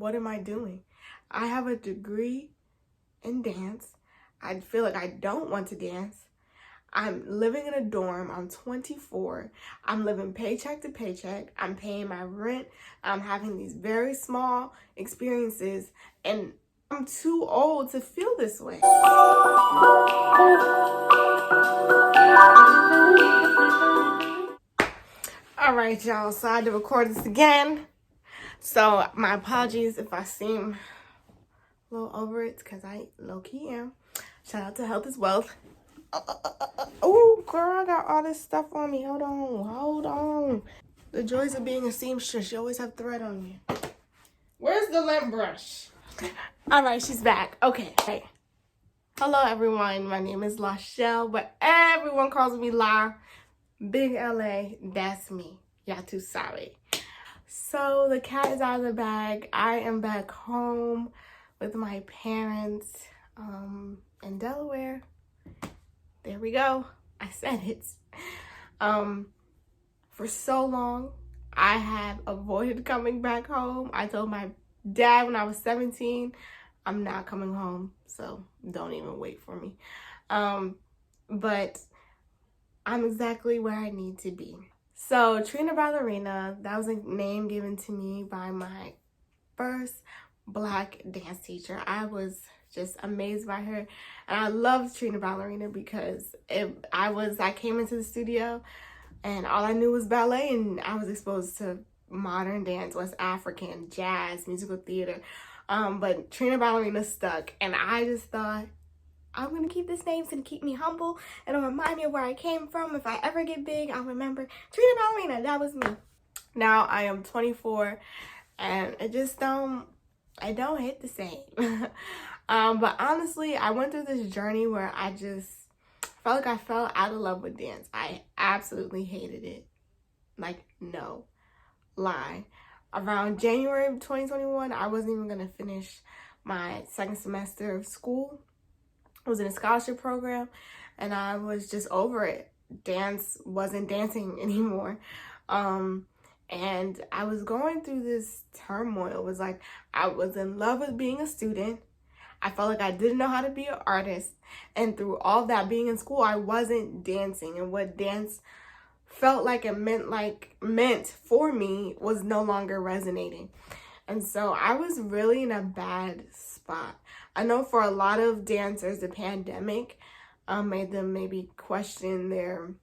what am I doing? I have a degree in dance. I feel like I don't want to dance. I'm living in a dorm. I'm 24. I'm living paycheck to paycheck. I'm paying my rent. I'm having these very small experiences, and I'm too old to feel this way. All right, y'all. So I had to record this again. So my apologies if I seem a little over it, because I low-key am. Shout out to Health is Wealth. Oh, girl, I got all this stuff on me. Hold on. The joys of being a seamstress. You always have thread on you. Where's the lint brush? All right, she's back. Okay. Hey. Hello, everyone. My name is Lachelle, but everyone calls me La. Big LA, that's me. Y'all too sorry. So the cat is out of the bag. I am back home with my parents in Delaware. There we go. I said it. For so long, I have avoided coming back home. I told my dad when I was 17, I'm not coming home, so don't even wait for me. But I'm exactly where I need to be. So Trina Ballerina, that was a name given to me by my first Black dance teacher. I was just amazed by her, and I loved Trina Ballerina because I came into the studio and all I knew was ballet, and I was exposed to modern dance, West African, jazz, musical theater, but Trina Ballerina stuck, and I just thought, I'm gonna keep this name. It's gonna keep me humble. It'll remind me of where I came from. If I ever get big, I'll remember Trina Ballerina. That was me. Now I am 24, and I don't hit the same. But honestly, I went through this journey where I just felt like I fell out of love with dance. I absolutely hated it. Like, no lie. Around January of 2021, I wasn't even gonna finish my second semester of school. I was in a scholarship program, and I was just over it. Dance wasn't dancing anymore. And I was going through this turmoil. It was like I was in love with being a student. I felt like I didn't know how to be an artist. And through all that being in school, I wasn't dancing. And what dance felt like it meant for me was no longer resonating. And so I was really in a bad spot. I know for a lot of dancers, the pandemic made them maybe question their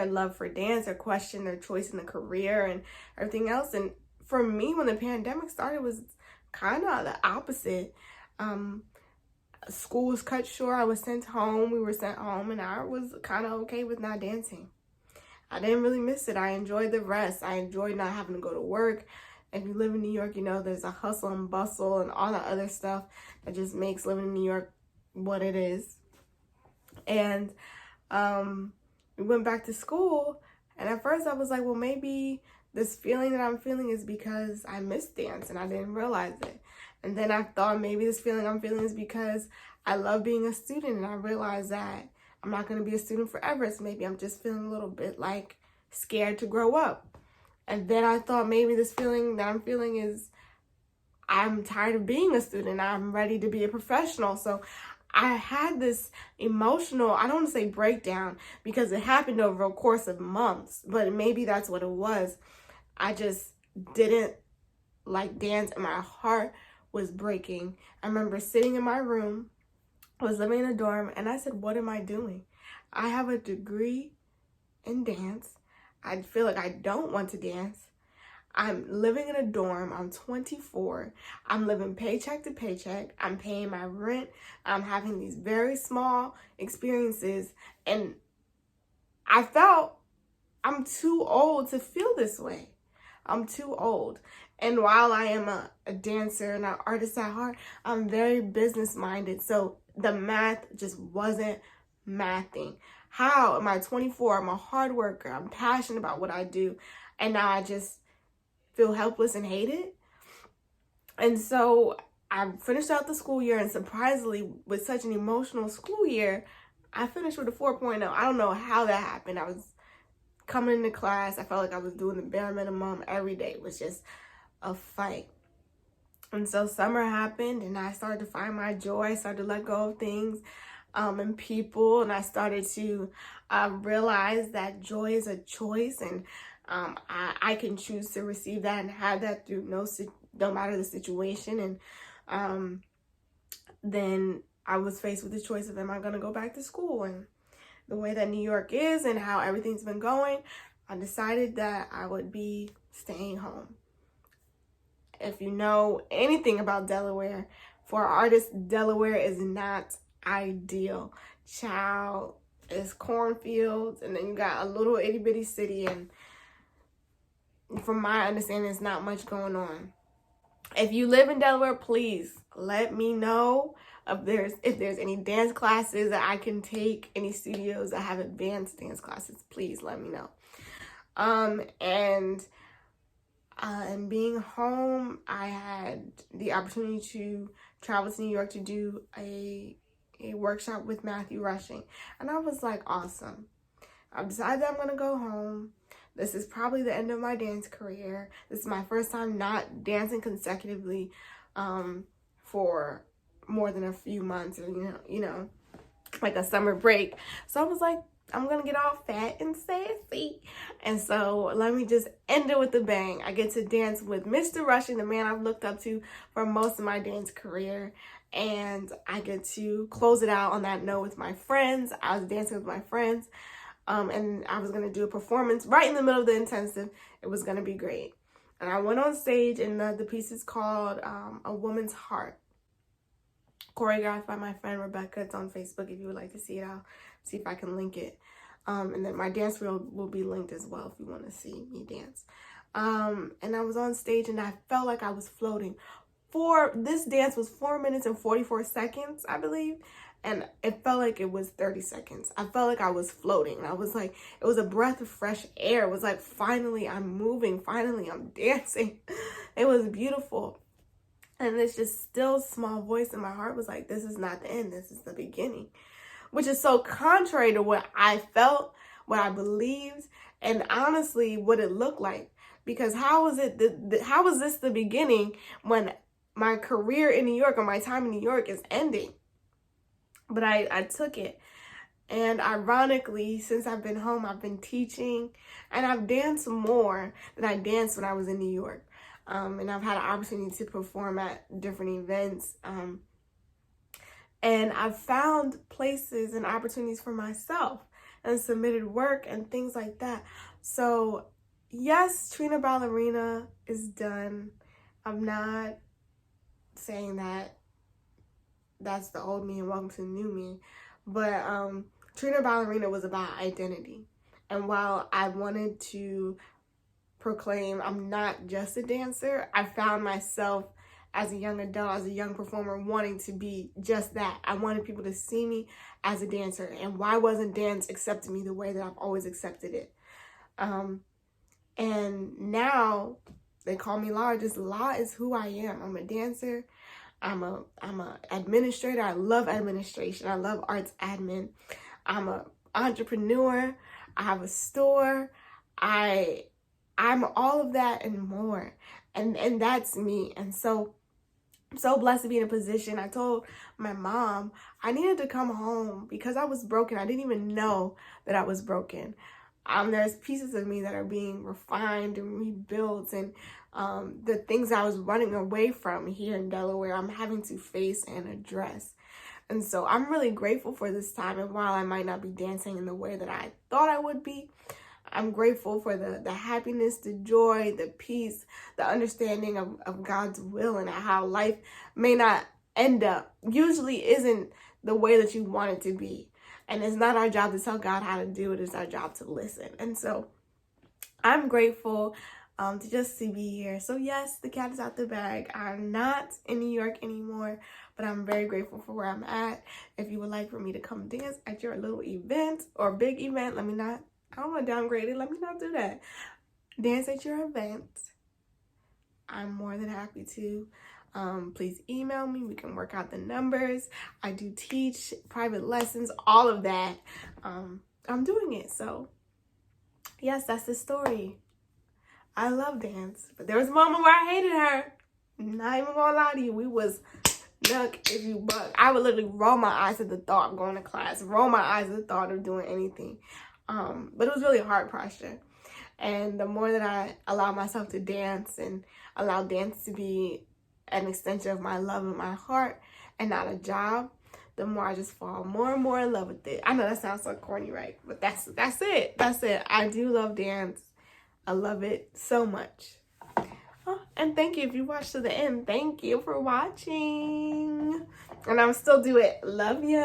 love for dance, or question their choice in a career and everything else. And for me, when the pandemic started, it was kind of the opposite. School was cut short. I was sent home. We were sent home, and I was kind of okay with not dancing. I didn't really miss it. I enjoyed the rest. I enjoyed not having to go to work. If you live in New York, you know there's a hustle and bustle and all that other stuff that just makes living in New York what it is. And we went back to school, and at first I was like, well, maybe this feeling that I'm feeling is because I miss dance and I didn't realize it. And then I thought maybe this feeling I'm feeling is because I love being a student, and I realized that I'm not going to be a student forever. So maybe I'm just feeling a little bit like scared to grow up. And then I thought maybe this feeling that I'm feeling is I'm tired of being a student. I'm ready to be a professional. So I had this emotional, I don't want to say breakdown, because it happened over a course of months, but maybe that's what it was. I just didn't like dance, and my heart was breaking. I remember sitting in my room. I was living in a dorm, and I said, what am I doing? I have a degree in dance. I feel like I don't want to dance. I'm living in a dorm. I'm 24. I'm living paycheck to paycheck. I'm paying my rent. I'm having these very small experiences, and I felt I'm too old to feel this way. I'm too old. And while I am a dancer and an artist at heart, I'm very business minded. So the math just wasn't mathing. How am I 24? I'm a hard worker. I'm passionate about what I do. And now I just feel helpless and hate it. And so I finished out the school year, and surprisingly, with such an emotional school year, I finished with a 4.0. I don't know how that happened. I was coming into class. I felt like I was doing the bare minimum every day. It was just a fight. And so summer happened, and I started to find my joy. I started to let go of things and people, and I started to realize that joy is a choice, and I can choose to receive that and have that through no matter the situation. And then I was faced with the choice of, am I going to go back to school? And the way that New York is and how everything's been going, I decided that I would be staying home. If you know anything about Delaware, for artists, Delaware is not ideal. Child, it's cornfields, and then you got a little itty bitty city, and from my understanding, there's not much going on. If you live in Delaware, please let me know if there's any dance classes that I can take, any studios that have advanced dance classes. Please let me know. And being home, I had the opportunity to travel to New York to do a workshop with Matthew Rushing, and I was like, awesome. I've decided that I'm gonna go home. This is probably the end of my dance career. This is my first time not dancing consecutively for more than a few months, or you know, like a summer break. So I was like, I'm gonna get all fat and sassy, and so let me just end it with a bang. I get to dance with Mr. Rushing, the man I've looked up to for most of my dance career, and I get to close it out on that note with my friends. I was dancing with my friends. And I was going to do a performance right in the middle of the intensive. It was going to be great. And I went on stage, and the piece is called A Woman's Heart, choreographed by my friend Rebecca. It's on Facebook. If you would like to see it, I'll see if I can link it. And then my dance reel will be linked as well if you want to see me dance. And I was on stage, and I felt like I was floating. This dance was 4 minutes and 44 seconds, I believe. And it felt like it was 30 seconds. I felt like I was floating. I was like, it was a breath of fresh air. It was like, finally I'm moving. Finally I'm dancing. It was beautiful. And this just still small voice in my heart was like, this is not the end. This is the beginning. Which is so contrary to what I felt, what I believed, and honestly, what it looked like. Because how was this the beginning when my career in New York, or my time in New York, is ending? But I took it. And ironically, since I've been home, I've been teaching, and I've danced more than I danced when I was in New York. And I've had an opportunity to perform at different events. And I've found places and opportunities for myself and submitted work and things like that. So yes, Trina Ballerina is done. I'm not saying that that's the old me and welcome to the new me. But Trina Ballerina was about identity. And while I wanted to proclaim I'm not just a dancer, I found myself as a young adult, as a young performer, wanting to be just that. I wanted people to see me as a dancer. And why wasn't dance accepting me the way that I've always accepted it? And now they call me Law. Just Law is who I am. I'm a dancer. I'm a administrator. I love administration. I love arts admin. I'm a entrepreneur. I have a store. I'm all of that and more. And that's me. And so I'm so blessed to be in a position. I told my mom I needed to come home because I was broken. I didn't even know that I was broken. There's pieces of me that are being refined and rebuilt, and the things I was running away from here in Delaware, I'm having to face and address. And so I'm really grateful for this time. And while I might not be dancing in the way that I thought I would be, I'm grateful for the happiness, the joy, the peace, the understanding of God's will, and how life may not usually isn't the way that you want it to be. And it's not our job to tell God how to do it. It's our job to listen. And so I'm grateful to be here. So yes, the cat is out the bag. I'm not in New York anymore, but I'm very grateful for where I'm at. If you would like for me to come dance at your little event or big event, I don't want to downgrade it. Let me not do that. Dance at your event. I'm more than happy to. Please email me. We can work out the numbers. I do teach private lessons, all of that. I'm doing it. So yes, that's the story. I love dance, but there was a moment where I hated her. Not even gonna lie to you, we was nuck if you buck. I would literally roll my eyes at the thought of going to class, roll my eyes at the thought of doing anything. But it was really a hard posture. And the more that I allow myself to dance and allow dance to be an extension of my love and my heart and not a job, the more I just fall more and more in love with it. I know that sounds so corny, right? But that's it. That's it. I do love dance. I love it so much. Oh, and thank you if you watched to the end. Thank you for watching. And I'm still do it. Love ya.